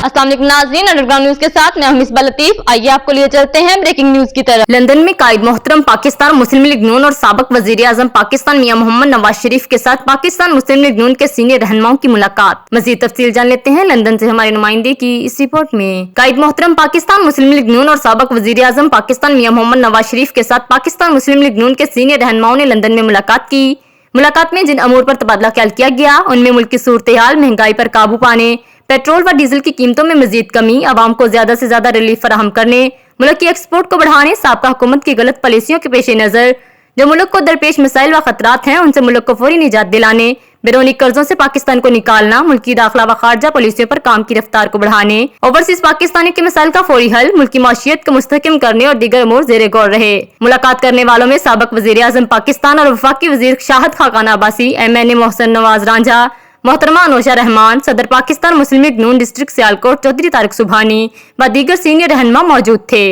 अस्सलाम वालेकुम नाज़रीन, अंडरग्राउंड न्यूज के साथ मैं मिसबा लतीफ। आइए आपको लिए चलते हैं ब्रेकिंग न्यूज की तरफ। लंदन में कायद मोहतरम पाकिस्तान मुस्लिम लीग नून और साबिक वजीर आजम पाकिस्तान मियां मोहम्मद नवाज शरीफ के साथ पाकिस्तान मुस्लिम लीग नून के सीनियर रहनुमाओं की मुलाकात। मजीद तफसील जान लेते हैं लंदन से हमारे नुमाइंदे की इस रिपोर्ट में। कायद मोहतरम पाकिस्तान मुस्लिम लीग नून और साबिक वजीर आजम पाकिस्तान मियां मोहम्मद नवाज शरीफ के साथ पाकिस्तान मुस्लिम लीग नून के सीनियर रहनुमाओं ने लंदन में मुलाकात की। मुलाकात में जिन अमूर पर तबादला ख्याल किया गया उनमें मुल्क की सूरत हाल, महंगाई पर काबू पाने, पेट्रोल व डीजल की कीमतों में मजीद कमी, आवाम को ज्यादा से ज्यादा रिलीफ फराहम करने, मुल्क की एक्सपोर्ट को बढ़ाने, साबका हुकूमत की गलत पॉलिसियों के पेश नजर जो मुल्क को दरपेश मसाइल व खतरात हैं उनसे मुल्क को फौरी निजात दिलाने, बैरूनी कर्जों से पाकिस्तान को निकालना, मुल्क की दाखिला व खारजा पॉलिसियों पर काम की रफ्तार को बढ़ाने, ओवरसीज पाकिस्तानियों के मसाइल का फौरी हल, मुल्क की माशियत को मुस्तहकम करने और दीगर अमूर ज़ेरे गौर रहे। मुलाकात करने वालों में साबिक वजीर आजम पाकिस्तान और वफाकी वजीर शाहद खाकान अब्बासी, MNA मोहसिन नवाज रांझा, मोहतरमा अनोशा रहमान, सदर पाकिस्तान मुस्लिम लीग नून डिस्ट्रिक्ट सियालकोट चौधरी तारिक सुबहानी व दीगर सीनियर रहनुमा मौजूद थे।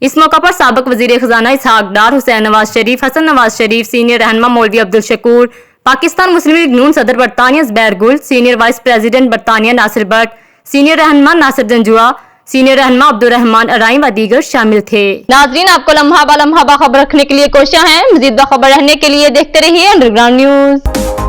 इस मौका पर साबिक वजीर खजाना इसहाक डार, हुसैन नवाज शरीफ, हसन नवाज शरीफ, सीनियर रहनुमा मौलवी अब्दुल शकूर, पाकिस्तान मुस्लिम लीग नून सदर बरतानिया ज़ुबैर गुल, सीनियर वाइस प्रेसिडेंट बरतानिया नासिर भट्ट, सीनियर रहनुमा नासिर जंजुआ, सीनियर रहनुमा अब्दुल रहमान अराई व दीगर शामिल थे। नाजरीन, आपको लम्हा बालम्हा बाखबर रखने के लिए कोशिश है। मजीद बाखबर रहने के लिए देखते रहिए अंडरग्राउंड न्यूज।